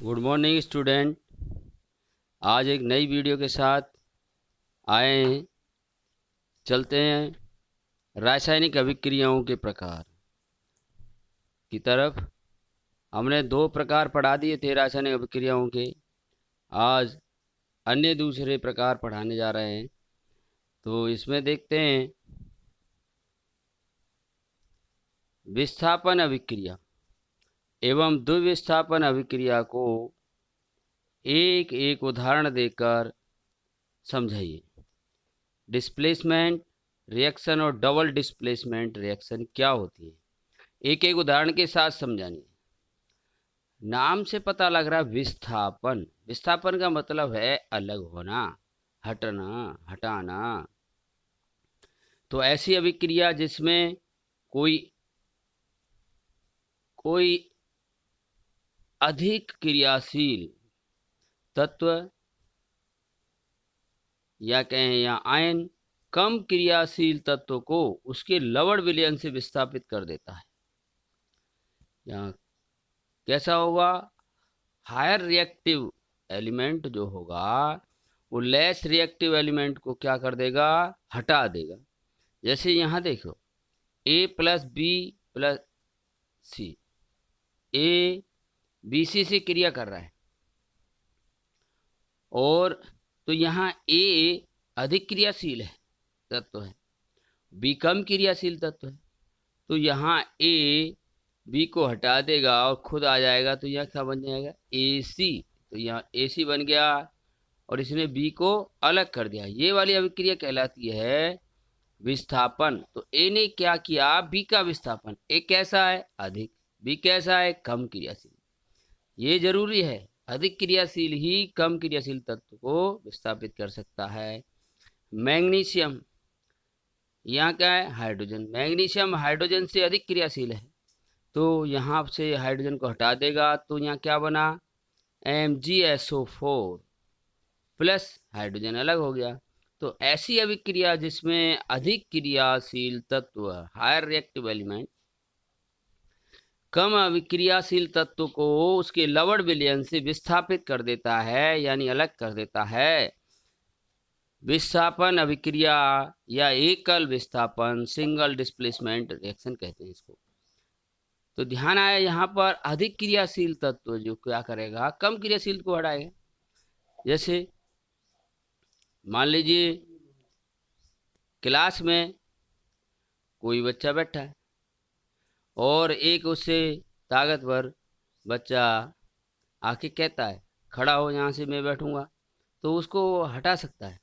Good morning student. आज एक नई वीडियो के साथ आए हैं। चलते हैं रासायनिक अभिक्रियाओं के प्रकार की तरफ। हमने 2 प्रकार पढ़ा दिए थे रासायनिक अभिक्रियाओं के। आज अन्य दूसरे प्रकार पढ़ाने जा रहे हैं। तो इसमें देखते हैं विस्थापन अभिक्रिया एवं द्विविस्थापन अभिक्रिया को एक एक उदाहरण देकर समझाइए। डिस्प्लेसमेंट रिएक्शन और डबल डिस्प्लेसमेंट रिएक्शन क्या होती है, एक एक उदाहरण के साथ समझानी। नाम से पता लग रहा है विस्थापन। विस्थापन का मतलब है अलग होना, हटना, हटाना। तो ऐसी अभिक्रिया जिसमें कोई अधिक क्रियाशील तत्व या कहें या आयन कम क्रियाशील तत्व को उसके लवण विलयन से विस्थापित कर देता है। यहाँ कैसा होगा? हायर रिएक्टिव एलिमेंट जो होगा वो लेस रिएक्टिव एलिमेंट को क्या कर देगा? हटा देगा। जैसे यहाँ देखो A plus B plus C, A B C से क्रिया कर रहा है और तो यहाँ A अधिक क्रियाशील है तत्व है, B कम क्रियाशील तत्व है। तो यहाँ A B को हटा देगा और खुद आ जाएगा। तो यहाँ क्या बन जाएगा? AC। तो यहाँ AC बन गया और इसने B को अलग कर दिया। ये वाली अभिक्रिया कहलाती है विस्थापन। तो A ने क्या किया? B का विस्थापन। A कैसा है? अधिक। B कैसा है? कम क्रियाशील। ये जरूरी है, अधिक क्रियाशील ही कम क्रियाशील तत्व को विस्थापित कर सकता है। मैग्नीशियम, यहाँ क्या है? हाइड्रोजन। मैग्नीशियम हाइड्रोजन से अधिक क्रियाशील है तो यहाँ से हाइड्रोजन को हटा देगा। तो यहाँ क्या बना? MgSO4 प्लस हाइड्रोजन अलग हो गया। तो ऐसी अभिक्रिया जिसमें अधिक क्रियाशील तत्व हायर रिएक्टिव एलिमेंट कम अभिक्रियाशील तत्व को उसके लवण विलयन से विस्थापित कर देता है, यानी अलग कर देता है, विस्थापन अभिक्रिया या एकल विस्थापन सिंगल डिस्प्लेसमेंट रिएक्शन कहते हैं इसको। तो ध्यान आया यहाँ पर अधिक क्रियाशील तत्व जो क्या करेगा? कम क्रियाशील को हटाएगा। जैसे मान लीजिए क्लास में कोई बच्चा बैठा है और एक उससे ताकतवर बच्चा आके कहता है खड़ा हो, यहाँ से मैं बैठूंगा, तो उसको हटा सकता है।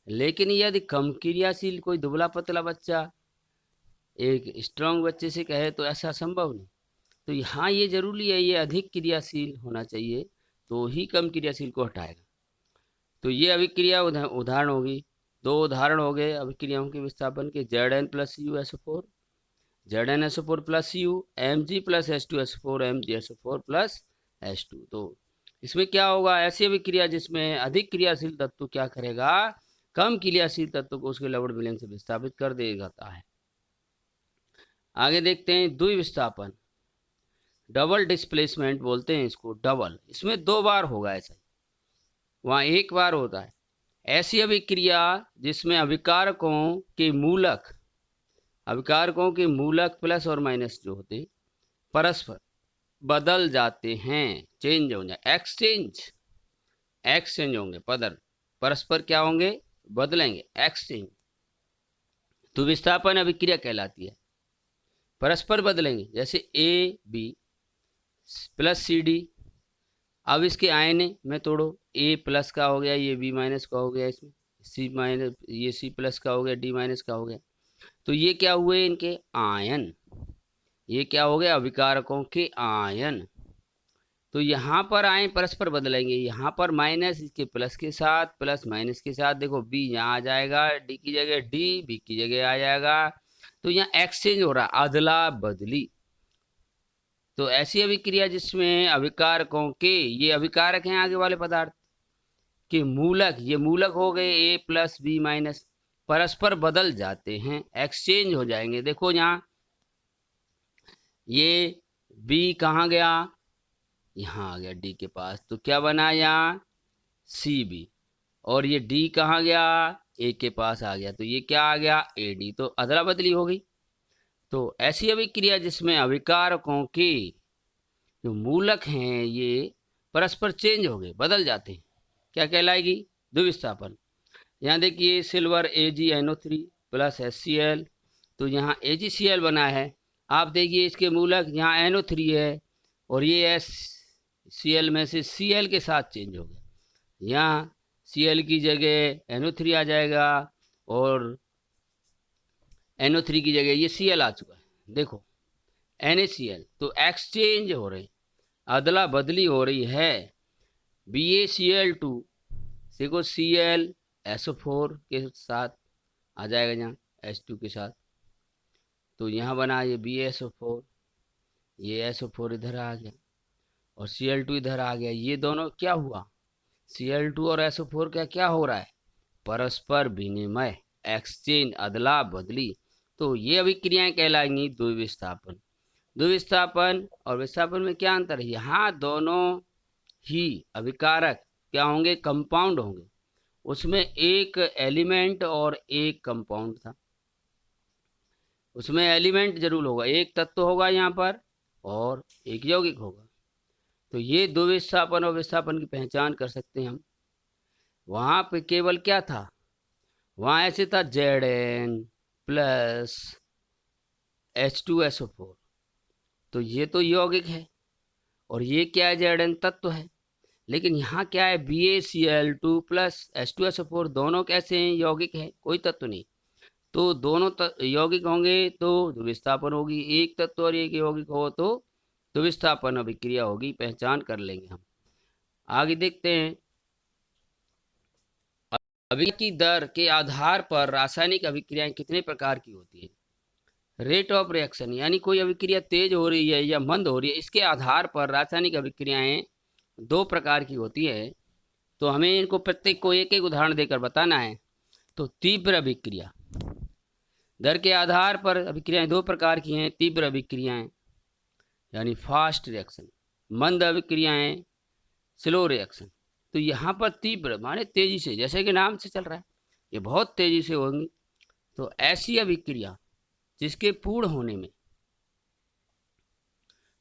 लेकिन यदि कम क्रियाशील कोई दुबला पतला बच्चा एक स्ट्रांग बच्चे से कहे तो ऐसा संभव नहीं। तो यहाँ ये जरूरी है, ये अधिक क्रियाशील होना चाहिए तो ही कम क्रियाशील को हटाएगा। तो ये अभिक्रिया उदाहरण होगी। 2 उदाहरण हो गए अभिक्रियाओं के विस्थापन के। Zn plus USO4, ZnSO4 plus U, Mg plus H2SO4, MgSO4 plus H2। तो इसमें क्या होगा? ऐसी अभिक्रिया जिसमें अधिक क्रियाशील तत्व क्या करेगा? कम क्रियाशील तत्व को उसके लवण विलयन से विस्थापित कर देता है। आगे देखते हैं द्विविस्थापन, डबल डिस्प्लेसमेंट बोलते हैं इसको। डबल, इसमें 2 बार होगा ऐसा, वहाँ 1 बार होता है। ऐसी अभिक्रिया जिसमें अभिकारकों के मूलक प्लस और माइनस जो होते परस्पर बदल जाते हैं, चेंज हो जाए, एक्सचेंज होंगे, परस्पर क्या होंगे? बदलेंगे, एक्सचेंज। तो विस्थापन अभिक्रिया कहलाती है, परस्पर बदलेंगे। जैसे AB प्लस CD, अब इसके आयन में तोड़ो, A प्लस का हो गया, ये B माइनस का हो गया, इसमें C माइनस, ये C प्लस का हो गया, D माइनस का हो गया। तो ये क्या हुए? इनके आयन। ये क्या हो गया? अभिकारकों के आयन। तो यहाँ पर आयन परस्पर बदलेंगे, यहाँ पर माइनस इसके प्लस के साथ, प्लस माइनस के साथ। देखो B यहाँ आ जाएगा, D की जगह D, B की जगह आ जाएगा। तो यहाँ एक्सचेंज हो रहा, अदला बदली। तो ऐसी अभिक्रिया जिसमें अभिकारकों के, ये अभिकारक हैं आगे वाले पदार्थ के मूलक, ये मूलक हो गए A प्लस B माइनस, परस्पर बदल जाते हैं, एक्सचेंज हो जाएंगे। देखो यहाँ ये B कहाँ गया? यहाँ आ गया डी के पास, तो क्या बना यहाँ सी बी, और ये डी कहाँ गया ए के पास आ गया, तो ये क्या आ गया ए डी, तो अदला बदली हो गई। तो ऐसी अभिक्रिया जिसमें अभिकारकों के जो मूलक हैं ये परस्पर चेंज हो गए, बदल जाते हैं, क्या कहलाएगी द्विविस्थापन। यहाँ देखिए सिल्वर AgNO3 प्लस HCl, तो यहाँ AgCl बना है। आप देखिए इसके मूलक यहाँ NO3 है और ये HCl में से Cl के साथ चेंज हो गया, यहाँ Cl की जगह NO3 आ जाएगा और NO3 की जगह ये Cl आ चुका है। देखो NaCl, तो एक्सचेंज हो रहे, अदला बदली हो रही है। BaCl2 देखो ClSO4 के साथ आ जाएगा यहाँ H2 के साथ, तो यहाँ बना ये BaSO4, ये SO4 इधर आ गया और Cl2 इधर आ गया। ये दोनों क्या हुआ, Cl2 और SO4 का क्या हो रहा है, परस्पर विनिमय, एक्सचेंज, अदला बदली। तो ये अभिक्रियाएं कहलाएंगी द्विविस्थापन। द्विविस्थापन और विस्थापन में क्या अंतर है, यहाँ दोनों ही अभिकारक क्या होंगे, कंपाउंड होंगे, उसमें एक एलिमेंट और एक कंपाउंड था, उसमें एलिमेंट जरूर होगा, एक तत्व होगा यहाँ पर और एक यौगिक होगा। तो ये दो विस्थापन और विस्थापन की पहचान कर सकते हैं हम। वहाँ पे केवल क्या था, वहाँ ऐसे था Zn प्लस H2SO4, तो ये तो यौगिक है और ये क्या है, Zn तत्व है। लेकिन यहाँ क्या है, BaCl2 प्लस H2SO4 दोनों कैसे हैं, यौगिक है, कोई तत्व नहीं। तो दोनों यौगिक होंगे तो द्विविस्थापन होगी, एक तत्व और एक यौगिक हो तो द्विविस्थापन अभिक्रिया होगी, पहचान कर लेंगे हम। आगे देखते हैं, अभिक्रिया की दर के आधार पर रासायनिक अभिक्रियाएं कितने प्रकार की होती है। रेट ऑफ रिएक्शन, यानी कोई अभिक्रिया तेज हो रही है या मंद हो रही है, इसके आधार पर रासायनिक अभिक्रियाएं दो प्रकार की होती है। तो हमें इनको प्रत्येक को एक एक उदाहरण देकर बताना है। तो तीव्र अभिक्रिया, दर के आधार पर अभिक्रियाएं दो प्रकार की हैं, तीव्र अभिक्रियाएं यानी फास्ट रिएक्शन, मंद अभिक्रियाएं स्लो रिएक्शन। तो यहाँ पर तीव्र माने तेजी से, जैसे कि नाम से चल रहा है ये बहुत तेजी से होंगी। तो ऐसी अभिक्रिया जिसके पूर्ण होने में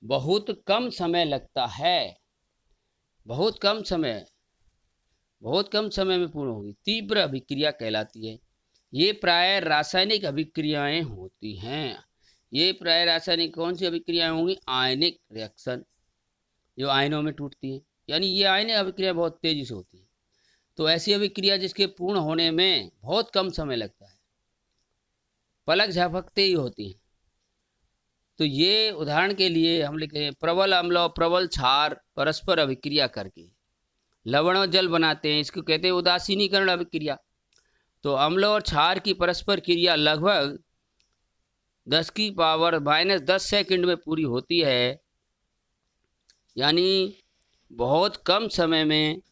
बहुत कम समय लगता है, बहुत कम समय में पूर्ण होगी, तीव्र अभिक्रिया कहलाती है। ये प्राय रासायनिक अभिक्रियाएं होती हैं। ये प्राय रासायनिक कौन सी अभिक्रियाएं होंगी, आयनिक रिएक्शन, जो आयनों में टूटती है, यानी ये आयनिक अभिक्रिया बहुत तेजी से होती है। तो ऐसी अभिक्रिया जिसके पूर्ण होने में बहुत कम समय लगता है, पलक झपकते ही होती है। तो ये उदाहरण के लिए हम लिखे प्रबल अम्ल और प्रबल क्षार परस्पर अभिक्रिया करके लवण और जल बनाते हैं, इसको कहते हैं उदासीनीकरण अभिक्रिया। तो अम्ल और क्षार की परस्पर क्रिया लगभग 10⁻⁻10 सेकंड में पूरी होती है, यानी बहुत कम समय में,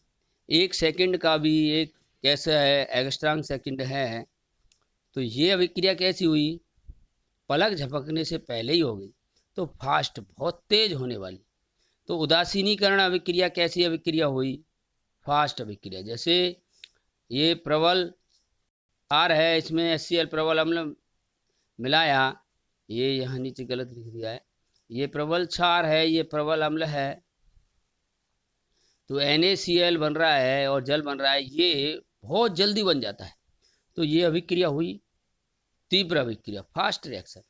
1 सेकंड का भी एक कैसा है, एंगस्ट्रॉम सेकंड है। तो ये अभिक्रिया कैसी हुई, पलक झपकने से पहले ही हो गई, तो फास्ट, बहुत तेज होने वाली। तो उदासीनीकरण अभिक्रिया कैसी अभिक्रिया हुई, फास्ट अभिक्रिया। जैसे ये प्रबल क्षार है, इसमें HCl प्रबल अम्ल मिलाया, ये यहाँ नीचे गलत लिख दिया है, ये प्रबल क्षार है, ये प्रबल अम्ल है, तो NaCl बन रहा है और जल बन रहा है, ये बहुत जल्दी बन जाता है। तो ये अभिक्रिया हुई तीव्र अभिक्रिया, फास्ट रिएक्शन।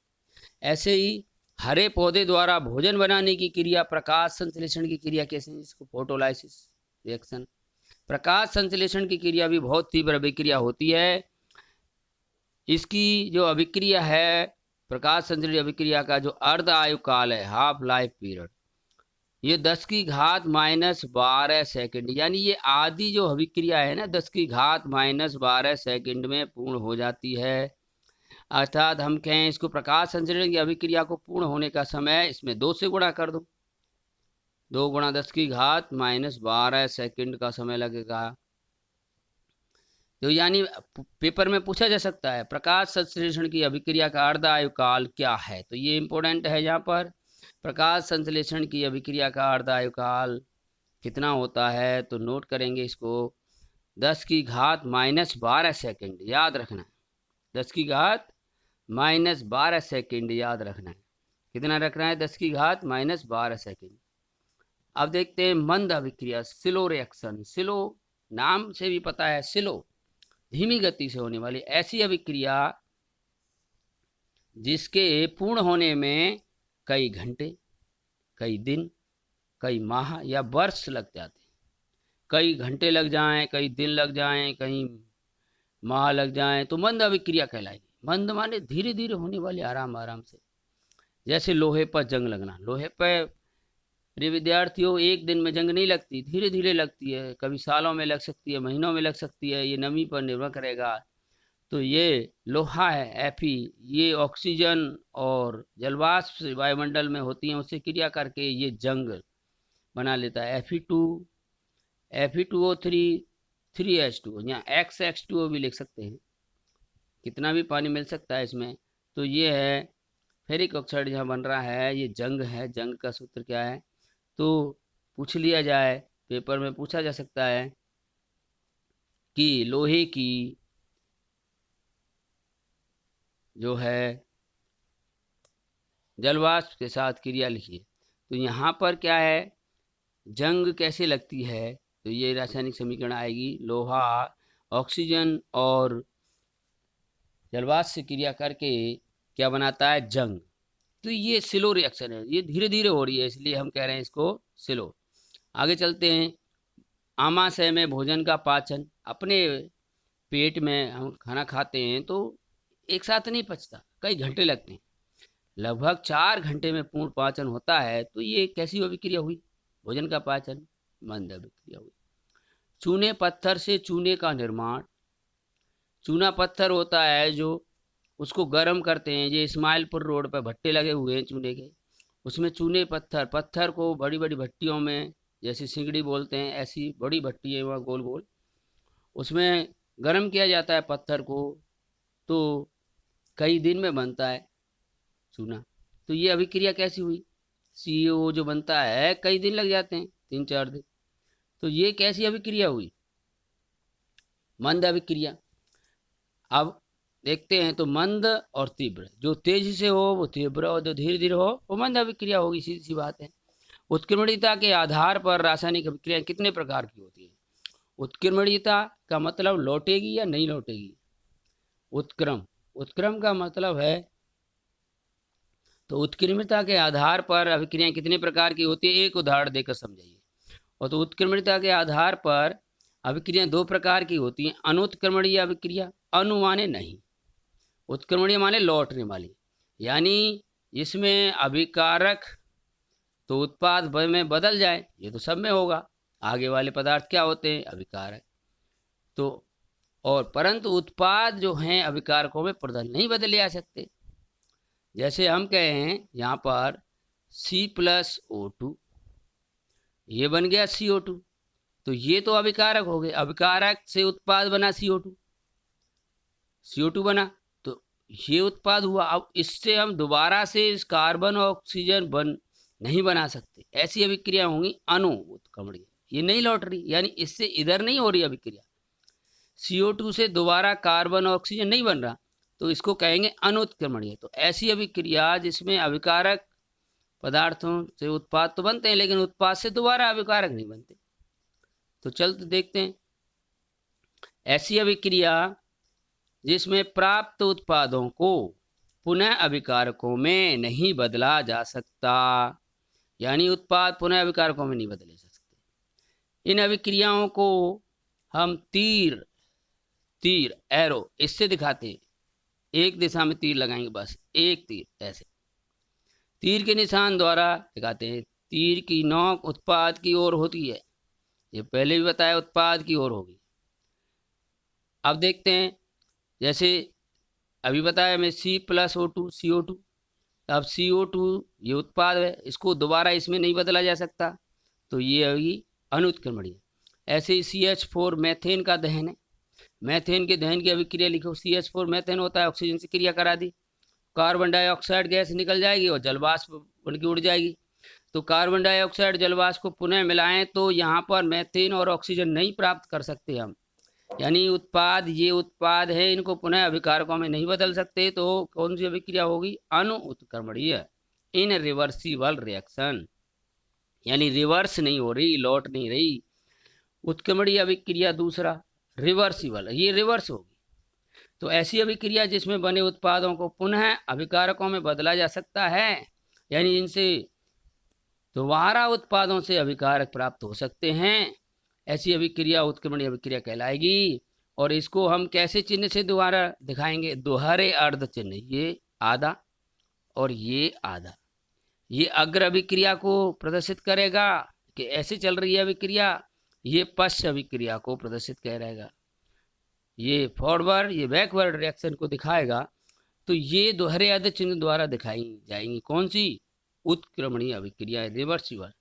ऐसे ही हरे पौधे द्वारा भोजन बनाने की क्रिया, प्रकाश संश्लेषण की क्रिया कैसे, इसको फोटोलाइसिस रिएक्शन। प्रकाश संश्लेषण की क्रिया भी बहुत तीव्र अभिक्रिया होती है। इसकी जो अभिक्रिया है, प्रकाश संश्लेषण अभिक्रिया का जो अर्ध आयु काल है, हाफ लाइफ पीरियड, ये 10⁻⁻12 सेकंड, यानी ये आधी जो अभिक्रिया है ना 10⁻⁻12 सेकंड में पूर्ण हो जाती है। अर्थात हम कहें इसको प्रकाश संश्लेषण की अभिक्रिया को पूर्ण होने का समय इसमें 2 से गुणा कर दो, 2 गुणा 10⁻⁻12 सेकंड का समय लगेगा। तो यानी पेपर में पूछा जा सकता है प्रकाश संश्लेषण की अभिक्रिया का अर्ध आयु काल क्या है, तो ये इंपॉर्टेंट है यहाँ पर। प्रकाश संश्लेषण की अभिक्रिया का अर्ध आयुकाल कितना होता है? तो नोट करेंगे इसको, 10⁻⁻12 सेकेंड याद रखना है। 10⁻⁻12 सेकेंड याद रखना है। कितना रखना है? 10⁻⁻12 सेकेंड। अब देखते हैं मंद अभिक्रिया, स्लो रिएक्शन। स्लो नाम से भी पता है, स्लो धीमी गति से होने वाली ऐसी अभिक्रिया जिसके पूर्ण होने में कई घंटे, कई दिन, कई माह या वर्ष लग जाते हैं। कई घंटे लग जाएं, कई दिन लग जाएं, कई माह लग जाएं तो मंद अभिक्रिया कहलाएगी। मंद माने धीरे धीरे होने वाली, आराम आराम से। जैसे लोहे पर जंग लगना। लोहे पर प्रिय विद्यार्थियों एक दिन में जंग नहीं लगती, धीरे धीरे लगती है, कभी सालों में लग सकती है, महीनों में लग सकती है, ये नमी पर निर्भर करेगा। तो ये लोहा है Fe, ये ऑक्सीजन और जलवाष्प वायुमंडल में होती हैं, उससे क्रिया करके ये जंग बना लेता है। Fe2, Fe2O3, 3H2, यहाँ XH2O भी लिख सकते हैं, कितना भी पानी मिल सकता है इसमें। तो ये है फेरिक ऑक्साइड यहाँ बन रहा है, ये जंग है। जंग का सूत्र क्या है? तो पूछ लिया जाए, पेपर में पूछा जा सकता है कि लोहे की जो है जलवाष्प के साथ क्रिया लिखिए। तो यहाँ पर क्या है, जंग कैसे लगती है? तो ये रासायनिक समीकरण आएगी, लोहा ऑक्सीजन और जलवाष्प से क्रिया करके क्या बनाता है? जंग। तो ये स्लो रिएक्शन है, ये धीरे धीरे हो रही है, इसलिए हम कह रहे हैं इसको स्लो। आगे चलते हैं। आमाशय में भोजन का पाचन। अपने पेट में हम खाना खाते हैं तो एक साथ नहीं पचता, कई घंटे लगते हैं, लगभग 4 घंटे में पूर्ण पाचन होता है। तो ये कैसी अभिक्रिया हुई? भोजन का पाचन, मंद अभिक्रिया हुई। चूने पत्थर से चूने का निर्माण। चूना पत्थर होता है जो उसको गर्म करते हैं, ये इस्माइलपुर रोड पर भट्टे लगे हुए हैं चूने के, उसमें चूने पत्थर को बड़ी बड़ी भट्टियों में, जैसे सिंगड़ी बोलते हैं ऐसी बड़ी भट्टी है वहाँ गोल गोल, उसमें गर्म किया जाता है पत्थर को, तो कई दिन में बनता है चूना। तो ये अभिक्रिया कैसी हुई? CO जो बनता है कई दिन लग जाते हैं, 3-4 दिन। तो ये कैसी अभिक्रिया हुई? मंद अभिक्रिया। अब देखते हैं, तो मंद और तीव्र, जो तेजी से हो वो तीव्र और जो धीरे धीरे हो वो मंद अभिक्रिया होगी, सीधी सी बात है। उत्क्रमणीयता के आधार पर रासायनिक अभिक्रिया कितने प्रकार की होती है? उत्क्रमणीयता का मतलब लौटेगी या नहीं लौटेगी। उत्क्रम का मतलब है, तो उत्क्रमणीयता के आधार पर अभिक्रियाएं कितने प्रकार की होती है? एक उदाहरण देकर समझाइए। और तो उत्क्रमणीयता के आधार पर अभिक्रिया 2 प्रकार की होती हैं। अनुत्क्रमणीय अभिक्रिया, अनु माने नहीं, उत्क्रमणीय माने लौटने वाली, यानी इसमें अभिकारक तो उत्पाद में बदल जाए, ये तो सब में होगा। आगे वाले पदार्थ क्या होते हैं? अभिकारक। तो और परंतु उत्पाद जो हैं अभिकारकों में नहीं बदले जा सकते। जैसे हम कहे हैं यहाँ पर C+O2, ये बन गया CO2, तो ये तो अभिकारक हो गए, अभिकारक से उत्पाद बना CO2 बना, तो ये उत्पाद हुआ। अब इससे हम दोबारा से इस कार्बन और ऑक्सीजन नहीं बना सकते, ऐसी अभिक्रिया होंगी अनुत्क्रमणीय, ये नहीं लौट रही, यानी इससे इधर नहीं हो रही अभिक्रिया, CO2 से दोबारा कार्बन और ऑक्सीजन नहीं बन रहा, तो इसको कहेंगे अनुत्क्रमणीय। तो ऐसी अभिक्रिया जिसमें अभिकारक पदार्थों से उत्पाद तो बनते हैं लेकिन उत्पाद से दोबारा अभिकारक नहीं बनते। तो चलते देखते हैं। ऐसी अभिक्रिया जिसमें प्राप्त उत्पादों को पुनः अभिकारकों में नहीं बदला जा सकता, यानी उत्पाद पुनः अभिकारकों में नहीं बदले जा सकते। इन अभिक्रियाओं को हम तीर एरो इससे दिखाते हैं, एक दिशा में तीर लगाएंगे, बस एक तीर, ऐसे तीर के निशान द्वारा दिखाते हैं। तीर की नोक उत्पाद की ओर होती है, ये पहले भी बताया, उत्पाद की ओर होगी। अब देखते हैं, जैसे अभी बताया मैं C+O2 CO2, अब CO2 ये उत्पाद है, इसको दोबारा इसमें नहीं बदला जा सकता, तो ये होगी अनुत्क्रमणीय। ऐसे ही CH4 मैथेन का दहन है, मैथेन के दहन की अभिक्रिया लिखो। CH4 मैथेन होता है, ऑक्सीजन से क्रिया करा दी, कार्बन डाइऑक्साइड गैस निकल जाएगी और जलवाष्प बन के उड़ जाएगी। तो कार्बन डाइऑक्साइड जलवाष्प को पुनः मिलाएं तो यहाँ पर मीथेन और ऑक्सीजन नहीं प्राप्त कर सकते हम, यानी उत्पाद, ये उत्पाद है, इनको पुनः अभिकारकों में नहीं बदल सकते। तो कौन सी अभिक्रिया होगी? अनुत्क्रमणीय, इन रिवर्सिबल रिएक्शन, यानी रिवर्स नहीं हो रही, लौट नहीं रही। उत्क्रमणीय अभिक्रिया दूसरा रिवर्सिबल, ये रिवर्स होगी। तो ऐसी अभिक्रिया जिसमें बने उत्पादों को पुनः अभिकारकों में बदला जा सकता है, यानी जिनसे दोबारा उत्पादों से अभिकारक प्राप्त हो सकते हैं, ऐसी अभिक्रिया उत्क्रमणीय अभिक्रिया कहलाएगी। और इसको हम कैसे चिन्ह से दोबारा दिखाएंगे? दोहरे अर्ध चिन्ह, ये आधा और ये आधा, ये अग्र अभिक्रिया को प्रदर्शित करेगा कि ऐसे चल रही है अभिक्रिया, ये पश्च अभिक्रिया को प्रदर्शित करेगा, ये फॉरवर्ड, ये बैकवर्ड रिएक्शन को दिखाएगा। तो ये दोहरे अर्ध चिन्ह द्वारा दिखाई जाएंगी। कौन सी? उत्क्रमणीय अभिक्रिया, रिवर्सिबल।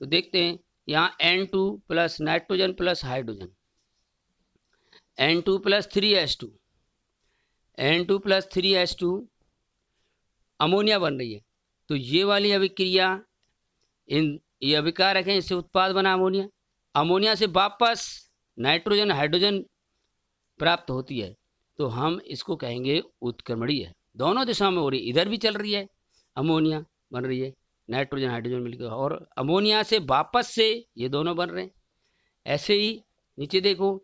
तो देखते हैं यहाँ N2 plus nitrogen plus hydrogen, N2 plus 3H2, N2 plus 3H2 ammonia बन रही है। तो ये वाली अभिक्रिया, ये अभिकारक है, इससे उत्पाद बना अमोनिया, अमोनिया से वापस नाइट्रोजन हाइड्रोजन प्राप्त होती है, तो हम इसको कहेंगे उत्क्रमणीय। दोनों दिशाओं में हो रही है, इधर भी चल रही है, अमोनिया बन रही है, नाइट्रोजन हाइड्रोजन मिलकर, और अमोनिया से वापस से ये दोनों बन रहे हैं। ऐसे ही नीचे देखो,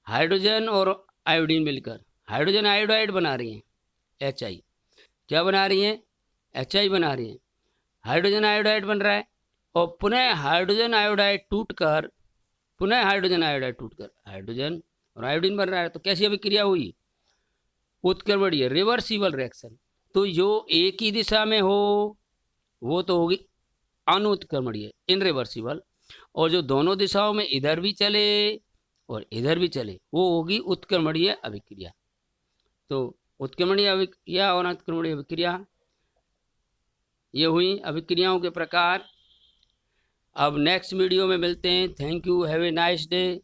हाइड्रोजन और आयोडीन मिलकर हाइड्रोजन आयोडाइड बना रही हैं, HI। क्या बना रही हैं? HI बना रही हैं। हाइड्रोजन आयोडाइड बन रहा है और पुनः हाइड्रोजन आयोडाइड टूटकर, पुनः हाइड्रोजन आयोडाइड टूटकर हाइड्रोजन और आयोडीन बन रहा है। तो कैसी अभिक्रिया हुई? उत्क्रमणीय, रिवर्सिबल रिएक्शन। तो जो एक ही दिशा में हो वो तो होगी अनुत्क्रमणीय, इनरिवर्सिबल, और जो दोनों दिशाओं में इधर भी चले और इधर भी चले वो होगी उत्क्रमणीय अभिक्रिया। तो उत्क्रमणीय अभिक्रिया और अनुत्क्रमणीय अभिक्रिया, ये हुई अभिक्रियाओं के प्रकार। अब नेक्स्ट वीडियो में मिलते हैं। Thank you, have a nice day.